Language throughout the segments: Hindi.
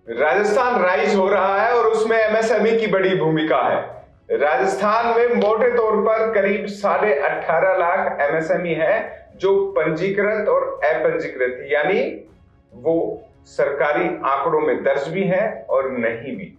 राजस्थान राइज हो रहा है और उसमें एमएसएमई की बड़ी भूमिका है। राजस्थान में मोटे तौर पर करीब 18.5 लाख एमएसएमई है जो पंजीकृत और अपंजीकृत यानी वो सरकारी आंकड़ों में दर्ज भी है और नहीं भी,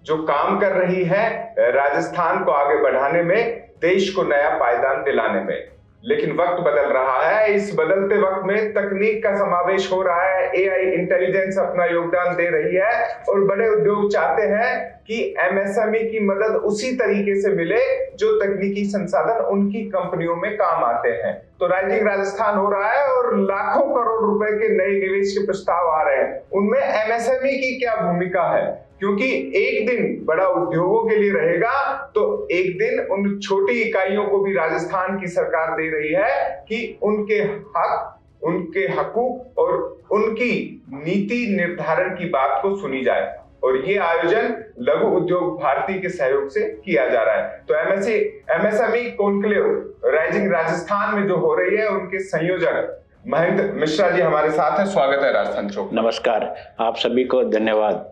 जो काम कर रही है राजस्थान को आगे बढ़ाने में, देश को नया पायदान दिलाने में। लेकिन वक्त बदल रहा है। इस बदलते वक्त में तकनीक का समावेश हो रहा है, एआई इंटेलिजेंस अपना योगदान दे रही है और बड़े उद्योग चाहते हैं कि एमएसएमई की मदद उसी तरीके से मिले जो तकनीकी संसाधन उनकी कंपनियों में काम आते हैं। तो राइजिंग राजस्थान हो रहा है और लाखों करोड़ रुपए के नए निवेश के प्रस्ताव आ रहे हैं। उनमें एमएसएमई की क्या भूमिका है? क्योंकि एक दिन बड़ा उद्योगों के लिए रहेगा तो एक दिन उन छोटी इकाइयों को भी राजस्थान की सरकार दे रही है कि उनके हक, उनके हकूक और उनकी नीति निर्धारण की बात को सुनी जाए। और ये आयोजन लघु उद्योग भारती के सहयोग से किया जा रहा है। तो एमएसएमई कॉन्क्लेव राइजिंग राजस्थान में जो हो रही है, उनके संयोजक महेंद्र मिश्रा जी हमारे साथ हैं। स्वागत है राजस्थान चौक। नमस्कार, आप सभी को धन्यवाद।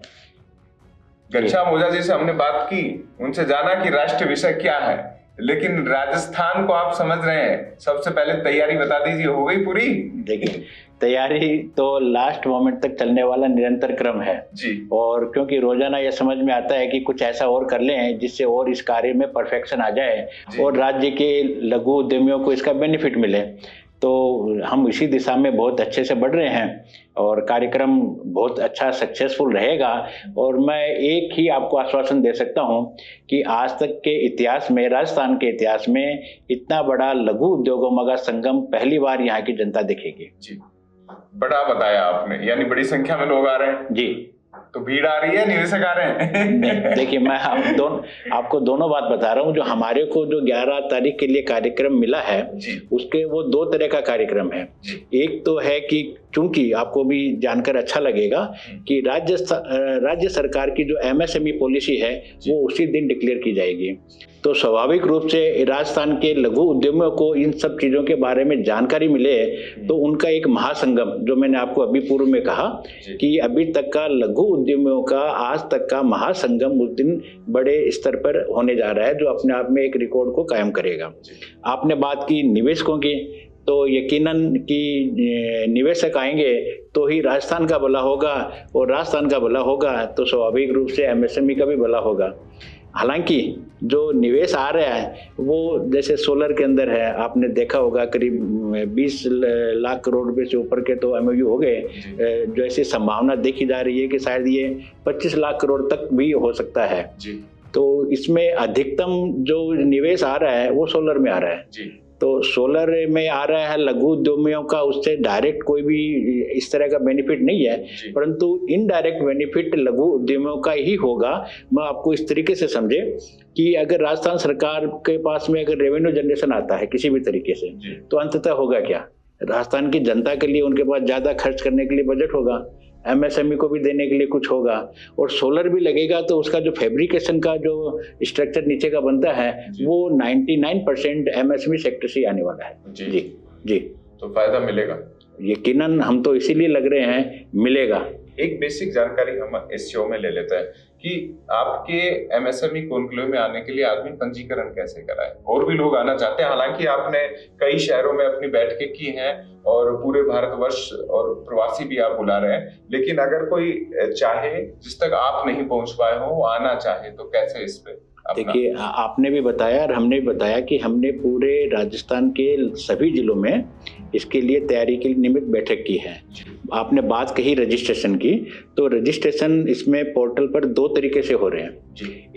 घनश्याम ओझा जी से हमने बात की, उनसे जाना कि राष्ट्रीय विषय क्या है, लेकिन राजस्थान को आप समझ रहे हैं। सबसे पहले तैयारी बता दीजिए, हो गई पूरी? देखिए, तैयारी तो लास्ट मोमेंट तक चलने वाला निरंतर क्रम है जी। और क्योंकि रोजाना यह समझ में आता है कि कुछ ऐसा और कर लें जिससे और इस कार्य में परफेक्शन आ जाए और राज्य के लघु उद्यमियों को इसका बेनिफिट मिले। तो हम इसी दिशा में बहुत अच्छे से बढ़ रहे हैं और कार्यक्रम बहुत अच्छा सक्सेसफुल रहेगा। और मैं एक ही आपको आश्वासन दे सकता हूं कि आज तक के इतिहास में, राजस्थान के इतिहास में इतना बड़ा लघु उद्योगों का संगम पहली बार यहाँ की जनता देखेगी। जी, बड़ा बताया आपने, यानी बड़ी संख्या में लोग आ रहे हैं जी। तो भीड़ आ रही है, निवेशक आ रहे हैं? देखिए, मैं आपको दोनों बात बता रहा हूँ। जो हमारे को जो 11 तारीख के लिए कार्यक्रम मिला है उसके वो 2 तरह का कार्यक्रम है। एक तो है कि चूंकि आपको भी जानकर अच्छा लगेगा कि राज्य सरकार की जो एमएसएमई पॉलिसी है वो उसी दिन डिक्लेयर की जाएगी। तो स्वाभाविक रूप से राजस्थान के लघु उद्यमियों को इन सब चीजों के बारे में जानकारी मिले तो उनका एक महासंगम, जो मैंने आपको अभी पूर्व में कहा कि अभी तक का लघु उद्यमियों का आज तक का महासंगम उस दिन बड़े स्तर पर होने जा रहा है, जो अपने आप में एक रिकॉर्ड को कायम करेगा। आपने बात की निवेशकों की, तो यकीनन कि निवेशक आएंगे तो ही राजस्थान का भला होगा और राजस्थान का भला होगा तो स्वाभाविक रूप से एमएसएमई का भी भला होगा। हालांकि जो निवेश आ रहा है वो जैसे सोलर के अंदर है, आपने देखा होगा करीब 20 लाख करोड़ रुपए से ऊपर के तो एमओयू हो गए। जो ऐसी संभावना देखी जा रही है कि शायद ये 25 लाख करोड़ तक भी हो सकता है। तो इसमें अधिकतम जो निवेश आ रहा है वो सोलर में आ रहा है। तो सोलर में आ रहा है लघु उद्यमियों का, उससे डायरेक्ट कोई भी इस तरह का बेनिफिट नहीं है, परंतु इनडायरेक्ट बेनिफिट लघु उद्यमियों का ही होगा। मैं आपको इस तरीके से समझे कि अगर राजस्थान सरकार के पास में अगर रेवेन्यू जनरेशन आता है किसी भी तरीके से तो अंततः होगा क्या? राजस्थान की जनता के लिए उनके पास ज्यादा खर्च करने के लिए बजट होगा, एमएसएमई को भी देने के लिए कुछ होगा और सोलर भी लगेगा तो उसका जो फैब्रिकेशन का जो स्ट्रक्चर नीचे का बनता है वो 99% एमएसएमई सेक्टर से आने वाला है। जी। तो फायदा मिलेगा यकीनन, हम तो इसीलिए लग रहे हैं मिलेगा। एक बेसिक जानकारी हम इस शो में ले लेते हैं कि आपके एमएसएमई कॉन्क्लेव में आने के लिए आदमी पंजीकरण कैसे कराए? और भी लोग आना चाहते हैं, हालांकि आपने कई शहरों में अपनी बैठकें की हैं और पूरे भारतवर्ष और प्रवासी भी आप बुला रहे हैं, लेकिन अगर कोई चाहे, जिस तक आप नहीं पहुंच पाए हो, आना चाहे तो कैसे इस पे? देखिए, आपने भी बताया और हमने भी बताया कि हमने पूरे राजस्थान के सभी जिलों में इसके लिए तैयारी के निमित्त बैठक की है। आपने बात कही रजिस्ट्रेशन की, तो रजिस्ट्रेशन इसमें पोर्टल पर 2 तरीके से हो रहे हैं।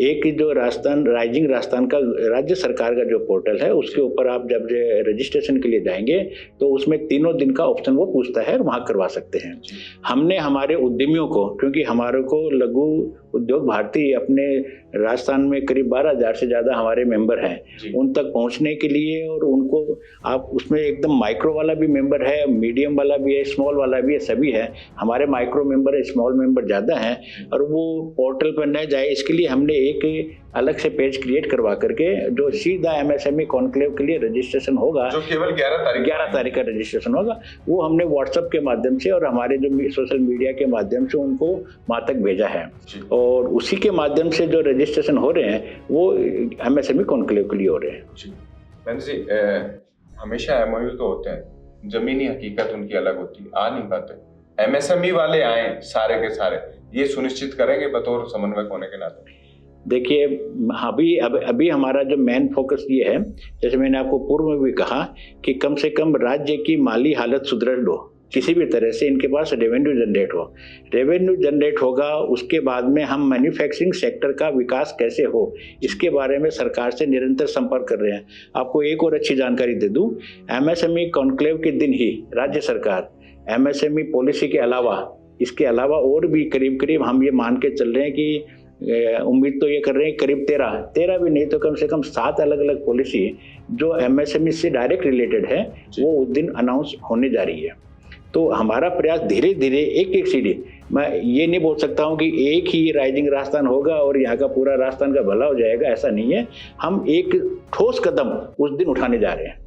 एक जो राइजिंग राजस्थान का राज्य सरकार का जो पोर्टल है उसके ऊपर आप जब रजिस्ट्रेशन के लिए जाएंगे तो उसमें 3 दिन का ऑप्शन वो पूछता है और वहां करवा सकते हैं। हमने हमारे उद्यमियों को, क्योंकि हमारे को लघु उद्योग भारती अपने राजस्थान में करीब 12,000 से ज्यादा हमारे मेंबर हैं, उन तक पहुंचने के लिए, और उनको आप उसमें एकदम माइक्रो वाला भी मेंबर है, मीडियम वाला भी है, स्मॉल वाला भी है, सभी हैं, हमारे माइक्रो मेंबर स्मॉल मेंबर ज़्यादा हैं और वो पोर्टल पर न जाए इसके लिए हमने एक अलग से पेज क्रिएट करवा करके जो सीधा एमएसएमई कॉन्क्लेव के लिए रजिस्ट्रेशन होगा, जो केवल 11 तारीख का रजिस्ट्रेशन होगा, वो हमने व्हाट्सएप के माध्यम से और हमारे जो सोशल मीडिया के माध्यम से उनको वहाँ तक भेजा है और उसी के माध्यम से जो रजिस्ट्रेशन हो रहे हैं वो एमएसएमई कॉन्क्लेव के लिए हो रहे हैं। महेंद्र जी, हमेशा एमओयू तो होते हैं, जमीनी हकीकत उनकी अलग होती है, आ नहीं पाते। एमएसएमई वाले आए सारे के सारे, ये सुनिश्चित करेंगे बतौर समन्वयक होने के नाते? देखिए, अभी हमारा जो मेन फोकस ये है, जैसे मैंने आपको पूर्व में भी कहा कि कम से कम राज्य की माली हालत सुदृढ़ हो, किसी भी तरह से इनके पास रेवेन्यू जनरेट हो। रेवेन्यू जनरेट होगा, उसके बाद में हम मैन्युफैक्चरिंग सेक्टर का विकास कैसे हो, इसके बारे में सरकार से निरंतर संपर्क कर रहे हैं। आपको एक और अच्छी जानकारी दे दूं, एमएसएमई कॉन्क्लेव के दिन ही राज्य सरकार एमएसएमई पॉलिसी के अलावा, इसके अलावा और भी करीब हम ये मान के चल रहे हैं कि उम्मीद तो ये कर रहे हैं करीब 13 भी नहीं तो कम से कम 7 अलग अलग पॉलिसी जो एमएसएमई से डायरेक्ट रिलेटेड है वो उस दिन अनाउंस होने जा रही है। तो हमारा प्रयास धीरे धीरे एक सीढ़ी, मैं ये नहीं बोल सकता हूँ कि एक ही राइजिंग राजस्थान होगा और यहाँ का पूरा राजस्थान का भला हो जाएगा, ऐसा नहीं है। हम एक ठोस कदम उस दिन उठाने जा रहे हैं।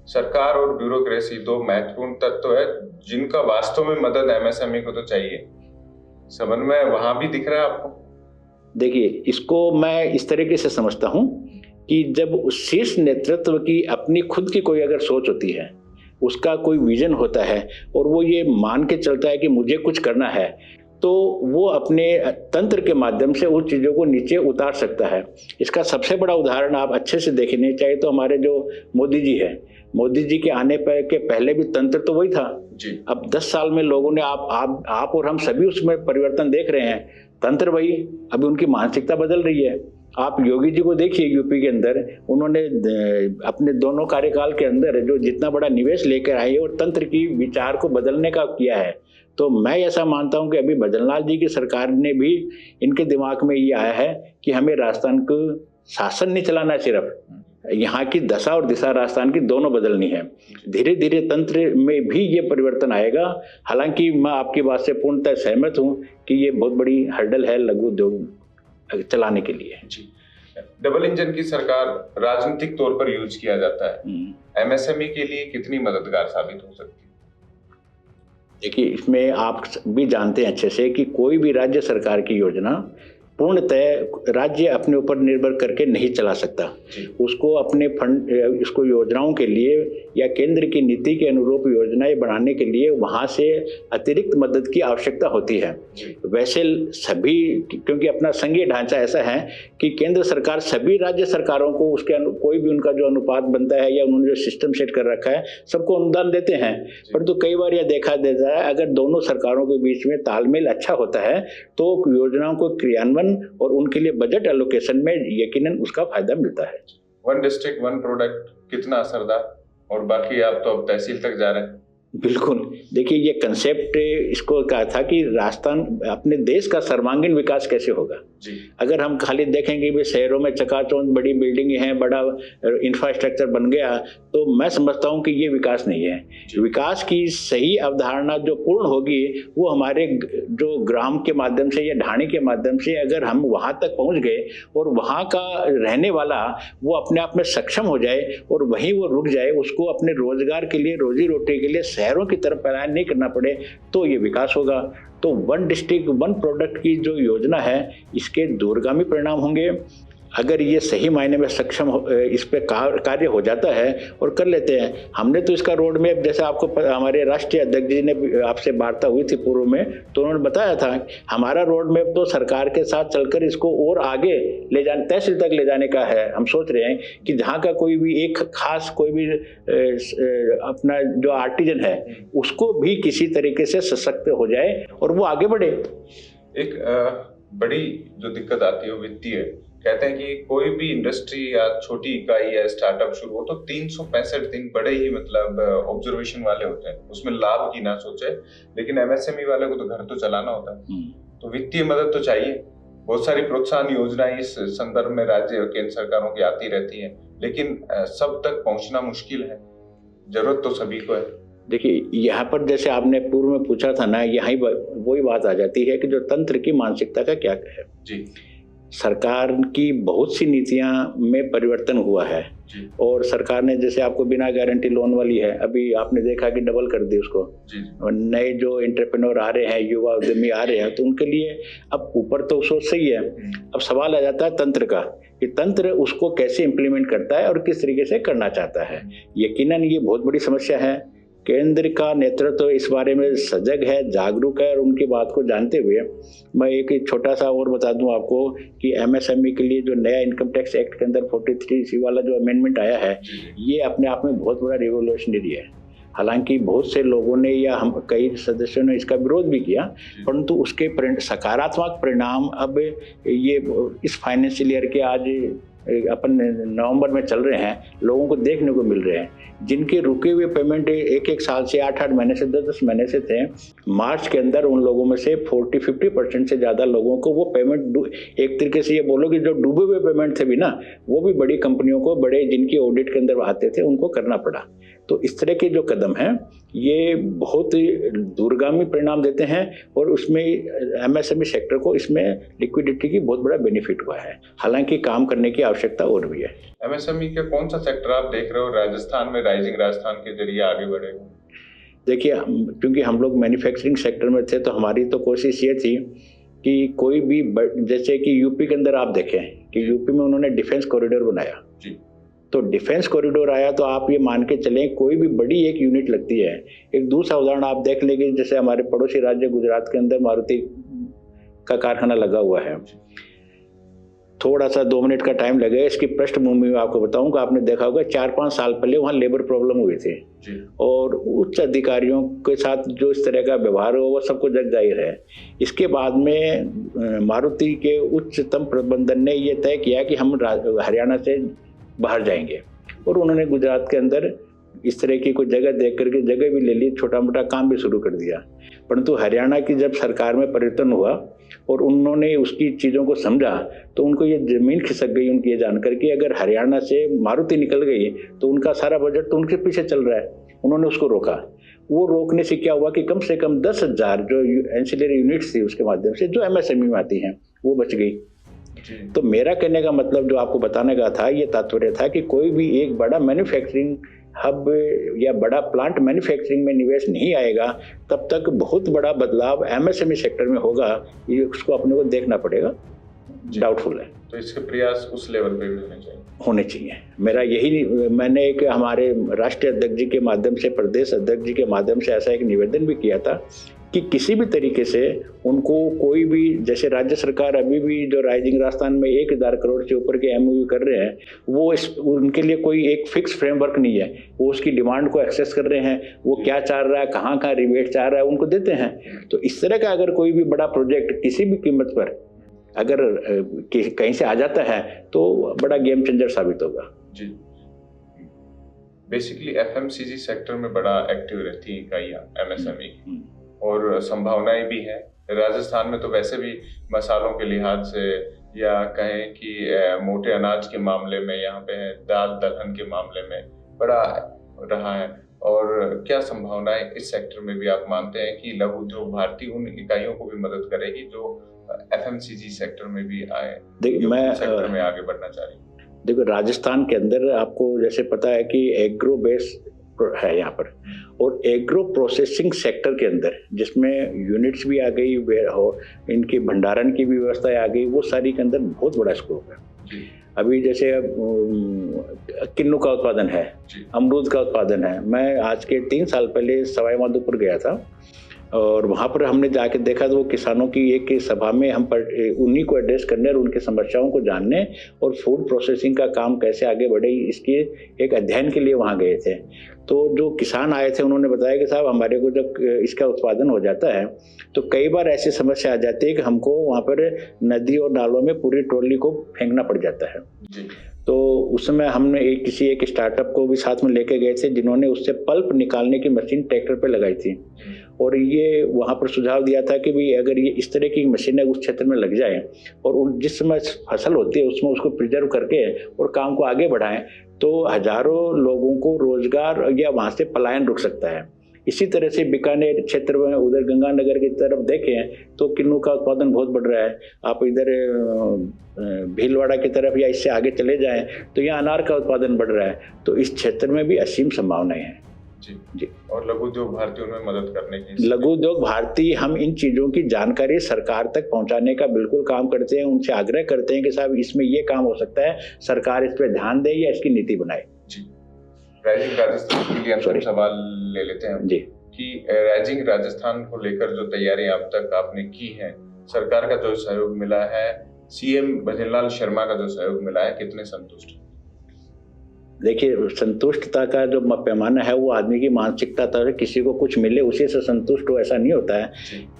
सरकार और ब्यूरोक्रेसी दो महत्वपूर्ण तत्व है जिनका वास्तव में मदद एमएसएमई को तो चाहिए। समन्वय वहां भी दिख रहा है आपको? देखिए, इसको मैं इस तरीके से समझता हूँ कि जब शीर्ष नेतृत्व की अपनी खुद की कोई अगर सोच होती है, उसका कोई विजन होता है और वो ये मान के चलता है कि मुझे कुछ करना है, तो वो अपने तंत्र के माध्यम से उस चीज़ों को नीचे उतार सकता है। इसका सबसे बड़ा उदाहरण आप अच्छे से देखने चाहिए तो हमारे जो मोदी जी है, मोदी जी के आने पर के पहले भी तंत्र तो वही था जी। अब 10 साल में लोगों ने आप और हम सभी उसमें परिवर्तन देख रहे हैं। तंत्र वही, अभी उनकी मानसिकता बदल रही है। आप योगी जी को देखिए, यूपी के अंदर उन्होंने अपने दोनों कार्यकाल के अंदर जो जितना बड़ा निवेश लेकर आए और तंत्र की विचार को बदलने का किया है। तो मैं ऐसा मानता हूं कि अभी भजनलाल जी की सरकार ने भी इनके दिमाग में ये आया है कि हमें राजस्थान को शासन नहीं चलाना, सिर्फ यहाँ की दशा और दिशा राजस्थान की दोनों बदलनी है। धीरे धीरे तंत्र में भी ये परिवर्तन आएगा। हालांकि मैं आपकी बात से पूर्णतः सहमत हूँ कि ये बहुत बड़ी हर्डल है लघु उद्योग चलाने के लिए। जी, डबल इंजन की सरकार राजनीतिक तौर पर यूज किया जाता है, एमएसएमई के लिए कितनी मददगार साबित हो सकती है? देखिए, इसमें आप भी जानते हैं अच्छे से कि कोई भी राज्य सरकार की योजना पूर्णतः राज्य अपने ऊपर निर्भर करके नहीं चला सकता। उसको अपने फंड, इसको योजनाओं के लिए या केंद्र की नीति के अनुरूप योजनाएं बनाने के लिए वहाँ से अतिरिक्त मदद की आवश्यकता होती है। वैसे सभी, क्योंकि अपना संघीय ढांचा ऐसा है कि केंद्र सरकार सभी राज्य सरकारों को उसके कोई भी उनका जो अनुपात बनता है या उन्होंने जो सिस्टम सेट कर रखा है सबको अनुदान देते हैं। परंतु कई बार यह देखा देता है अगर दोनों सरकारों के बीच में तालमेल अच्छा होता है तो योजनाओं को क्रियान्वयन और उनके लिए बजट एलोकेशन में यकीनन उसका फायदा मिलता है। वन डिस्ट्रिक्ट वन प्रोडक्ट कितना असरदार, और बाकी आप तो अब तहसील तक जा रहे हैं। बिल्कुल, देखिए ये कंसेप्ट इसको कहा था कि राजस्थान अपने देश का सर्वांगीण विकास कैसे होगा जी। अगर हम खाली देखेंगे भी शहरों में चकाचौंध बड़ी बिल्डिंगें हैं, बड़ा इंफ्रास्ट्रक्चर बन गया, तो मैं समझता हूं कि ये विकास नहीं है। विकास की सही अवधारणा जो पूर्ण होगी वो हमारे जो ग्राम के माध्यम से या ढाणी के माध्यम से अगर हम वहां तक पहुंच गए और वहां का रहने वाला वो अपने आप में सक्षम हो जाए और वहीं वो रुक जाए, उसको अपने रोजगार के लिए, रोजी रोटी के लिए शहरों की तरफ पलायन नहीं करना पड़े, तो ये विकास होगा। तो वन डिस्ट्रिक्ट वन प्रोडक्ट की जो योजना है इसके दूरगामी परिणाम होंगे अगर ये सही मायने में सक्षम इस पे कार्य हो जाता है और कर लेते हैं। हमने तो इसका रोड मैप, जैसे आपको हमारे राष्ट्रीय अध्यक्ष जी ने आपसे वार्ता हुई थी पूर्व में, तो उन्होंने बताया था हमारा रोड मैप तो सरकार के साथ चलकर इसको और आगे ले जाने, तहसील तक ले जाने का है। हम सोच रहे हैं कि जहाँ का कोई भी एक खास कोई भी अपना जो आर्टिजन है उसको भी किसी तरीके से सशक्त हो जाए और वो आगे बढ़े। एक बड़ी जो दिक्कत आती है वो वित्तीय, कहते हैं कि कोई भी इंडस्ट्री या छोटी इकाई या स्टार्टअप शुरू हो तो 365 दिन बड़े ही मतलब ऑब्जर्वेशन वाले होते हैं, उसमें लाभ की ना सोचे, लेकिन एमएसएमई वाले को तो घर तो चलाना होता है, तो वित्तीय मदद तो चाहिए। बहुत सारी प्रोत्साहन योजनाएं इस संदर्भ में राज्य और केंद्र सरकारों की आती रहती है, लेकिन सब तक पहुंचना मुश्किल है। जरूरत तो सभी को है। देखिए, यहाँ पर जैसे आपने पूर्व में पूछा था ना, यही वही बात आ जाती है कि जो तंत्र की मानसिकता का क्या है। जी। सरकार की बहुत सी नीतियां में परिवर्तन हुआ है और सरकार ने जैसे आपको बिना गारंटी लोन वाली है, अभी आपने देखा कि डबल कर दी उसको। और नए जो एंटरप्रेन्योर आ रहे हैं, युवा उद्यमी आ रहे हैं, तो उनके लिए अब ऊपर तो सोच सही है, अब सवाल आ जाता है तंत्र का कि तंत्र उसको कैसे इम्प्लीमेंट करता है और किस तरीके से करना चाहता है। यकीनन ये बहुत बड़ी समस्या है। केंद्र का नेतृत्व इस बारे में सजग है, जागरूक है और उनकी बात को जानते हुए मैं एक छोटा सा और बता दूं आपको कि एमएसएमई के लिए जो नया इनकम टैक्स एक्ट के अंदर 43C वाला जो अमेंडमेंट आया है, ये अपने आप में बहुत बड़ा रिवोल्यूशनरी है। हालांकि बहुत से लोगों ने या हम कई सदस्यों ने इसका विरोध भी किया, परंतु उसके सकारात्मक परिणाम अब ये इस फाइनेंशियल ईयर के आज अपन नवंबर में चल रहे हैं, लोगों को देखने को मिल रहे हैं। जिनके रुके हुए पेमेंट एक साल से 8 महीने से 10 महीने से थे, मार्च के अंदर उन लोगों में से 40-50% से ज़्यादा लोगों को वो पेमेंट, एक तरीके से ये बोलो कि जो डूबे हुए पेमेंट थे भी ना, वो भी बड़ी कंपनियों को, बड़े जिनकी ऑडिट के अंदर आते थे, उनको करना पड़ा। तो इस तरह के जो कदम हैं ये बहुत दूरगामी परिणाम देते हैं और उसमें एमएसएमई सेक्टर को इसमें लिक्विडिटी की बहुत बड़ा बेनिफिट हुआ है। हालांकि काम करने की आवश्यकता और भी है। एमएसएमई का कौन सा सेक्टर आप देख रहे हो राजस्थान में राइजिंग राजस्थान के जरिए आगे बढ़ेगा? देखिए, क्योंकि हम लोग मैन्युफैक्चरिंग सेक्टर में थे, तो हमारी तो कोशिश ये थी कि कोई भी, जैसे कि यूपी के अंदर आप देखें कि यूपी में उन्होंने डिफेंस कॉरिडोर बनाया जी। तो डिफेंस कॉरिडोर आया तो आप ये मान के चलें कोई भी बड़ी एक यूनिट लगती है। एक दूसरा उदाहरण आप देख लेंगे, जैसे हमारे पड़ोसी राज्य गुजरात के अंदर मारुति का कारखाना लगा हुआ है। थोड़ा सा 2 मिनट का टाइम लगेगा, इसकी पृष्ठभूमि में आपको बताऊंगा। आपने देखा होगा 4-5 साल पहले वहाँ लेबर प्रॉब्लम हुई थी और उच्च अधिकारियों के साथ जो इस तरह का व्यवहार हो वो सबको जग जाहिर है। इसके बाद में मारुति के उच्चतम प्रबंधन ने ये तय किया कि हम हरियाणा से बाहर जाएंगे और उन्होंने गुजरात के अंदर इस तरह की कोई जगह देख करके जगह भी ले ली, छोटा मोटा काम भी शुरू कर दिया। परंतु हरियाणा की जब सरकार में परिवर्तन हुआ और उन्होंने उसकी चीज़ों को समझा तो उनको ये जमीन खिसक गई उनकी ये जानकर कि अगर हरियाणा से मारुति निकल गई तो उनका सारा बजट तो उनके पीछे चल रहा है। उन्होंने उसको रोका। वो रोकने से क्या हुआ कि कम से कम 10,000 जो एंसिलरी यूनिट्स थी उसके माध्यम से जो एमएसएमई में आती हैं वो बच गई। तो मेरा कहने का मतलब जो आपको बताने का था, ये तात्पर्य था कि कोई भी एक बड़ा मैन्युफैक्चरिंग हब या बड़ा प्लांट मैन्युफैक्चरिंग में निवेश नहीं आएगा तब तक बहुत बड़ा बदलाव एमएसएमई सेक्टर में होगा, ये उसको अपने को देखना पड़ेगा। डाउटफुल है। तो इसके प्रयास उस लेवल पे भी होने चाहिए। मेरा यही, मैंने एक हमारे राष्ट्रीय अध्यक्ष जी के माध्यम से, प्रदेश अध्यक्ष जी के माध्यम से ऐसा एक निवेदन भी किया था कि किसी भी तरीके से उनको कोई भी, जैसे राज्य सरकार अभी भी जो राइजिंग राजस्थान में 1,000 करोड़ से ऊपर के एमओयू कर रहे हैं, वो उनके लिए कोई एक फिक्स फ्रेमवर्क नहीं है। वो उसकी डिमांड को एक्सेस कर रहे हैं, वो क्या चाह रहा है, कहाँ रिबेट चाह रहा है, उनको देते हैं। तो इस तरह का अगर कोई भी बड़ा प्रोजेक्ट किसी भी कीमत पर अगर कहीं से आ जाता है तो बड़ा गेम चेंजर साबित होगा जी। बेसिकली एफएमसीजी सेक्टर में बड़ा एक्टिव रहती है इकाइयां एमएसएमई की और संभावनाएं भी है। राजस्थान में तो वैसे भी मसालों के लिहाज से या कहें कि मोटे अनाज के मामले में, यहाँ पे दाल दलहन के मामले में बड़ा रहा है। और क्या संभावनाएं इस सेक्टर में भी आप मानते हैं कि लघु उद्योग भारती उन इकाइयों को भी मदद करेगी जो एफएमसीजी सेक्टर में भी आए, मैं सेक्टर में आगे बढ़ना चाह रही? देखो, राजस्थान के अंदर आपको जैसे पता है कि एग्रो बेस है यहाँ पर, और एग्रो प्रोसेसिंग सेक्टर के अंदर जिसमें यूनिट्स भी आ गई हो, इनकी भंडारण की भी व्यवस्था आ गई, वो सारी के अंदर बहुत बड़ा स्कोप है। अभी जैसे किन्नू का उत्पादन है, अमरूद का उत्पादन है। मैं आज के 3 साल पहले सवाई माधोपुर गया था और वहाँ पर हमने जाके देखा तो वो किसानों की एक सभा में हम उन्हीं को एड्रेस करने और उनकी समस्याओं को जानने और फूड प्रोसेसिंग का काम कैसे आगे बढ़े इसके एक अध्ययन के लिए वहाँ गए थे। तो जो किसान आए थे उन्होंने बताया कि साहब हमारे को जब इसका उत्पादन हो जाता है तो कई बार ऐसी समस्या आ जाती है कि हमको वहाँ पर नदी और नालों में पूरी ट्रॉली को फेंकना पड़ जाता है। तो उस समय हमने किसी एक स्टार्टअप को भी साथ में लेके गए थे जिन्होंने उससे पल्प निकालने की मशीन ट्रैक्टर पे लगाई थी और ये वहाँ पर सुझाव दिया था कि भाई अगर ये इस तरह की मशीनें उस क्षेत्र में लग जाए और जिस समय फसल होती है उसमें उसको प्रिजर्व करके और काम को आगे बढ़ाएं तो हजारों लोगों को रोजगार या वहाँ से पलायन रुक सकता है। इसी तरह से बीकानेर क्षेत्र में उधर गंगानगर की तरफ देखें तो किन्नू का उत्पादन बहुत बढ़ रहा है। आप इधर भीलवाड़ा की तरफ या इससे आगे चले जाएं तो यहाँ अनार का उत्पादन बढ़ रहा है। तो इस क्षेत्र में भी असीम संभावनाएं हैं। जी। और लघु उद्योग भारती उनमें मदद करने की, लघु उद्योग भारती हम इन चीजों की जानकारी सरकार तक पहुंचाने का बिल्कुल काम करते हैं। उनसे आग्रह करते हैं कि साहब इसमें ये काम हो सकता है, सरकार इस पर ध्यान दे या इसकी नीति बनाए। जी। राइजिंग राजस्थान के लिए अंतिम सवाल ले लेते हैं जी कि राइजिंग राजस्थान को लेकर जो तैयारियां अब तक आपने की हैं, सरकार का जो सहयोग मिला है, सीएम भजनलाल शर्मा का जो सहयोग मिला है, कितने संतुष्ट? देखिए, संतुष्टता का जो पैमाना है वो आदमी की मानसिकता था। किसी को कुछ मिले उसी से संतुष्ट हो, ऐसा नहीं होता है।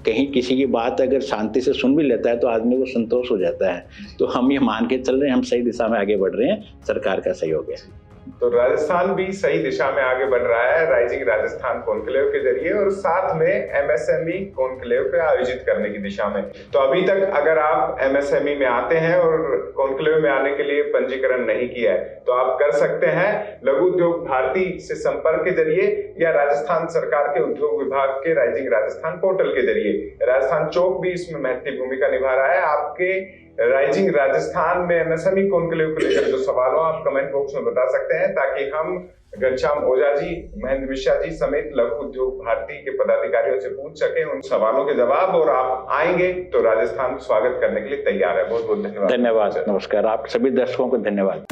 कहीं किसी की बात अगर शांति से सुन भी लेता है तो आदमी को संतोष हो जाता है। तो हम ये मान के चल रहे हैं, हम सही दिशा में आगे बढ़ रहे हैं, सरकार का सहयोग है। तो राजस्थान भी सही दिशा में आगे बढ़ रहा है राइजिंग राजस्थान कॉन्क्लेव के जरिए और साथ में एमएसएमई कॉन्क्लेव को आयोजित करने की दिशा में। तो अभी तक अगर आप एमएसएमई में आते हैं और कॉन्क्लेव में आने के लिए पंजीकरण नहीं किया है तो आप कर सकते हैं लघु उद्योग भारती से संपर्क के जरिए या राजस्थान सरकार के उद्योग विभाग के राइजिंग राजस्थान पोर्टल के जरिए। राजस्थान चौक भी इसमें महत्वपूर्ण भूमिका निभा रहा है। आपके राइजिंग राजस्थान में एमएसएमई कॉन्क्लेव को लेकर जो सवाल हो आप कमेंट बॉक्स में बता सकते हैं ताकि हम घनश्याम ओझा जी, महेंद्र मिश्रा जी समेत लघु उद्योग भारती के पदाधिकारियों से पूछ सके उन सवालों के जवाब। और आप आएंगे तो राजस्थान स्वागत करने के लिए तैयार है। बहुत बहुत धन्यवाद। धन्यवाद, नमस्कार। आप सभी दर्शकों को धन्यवाद।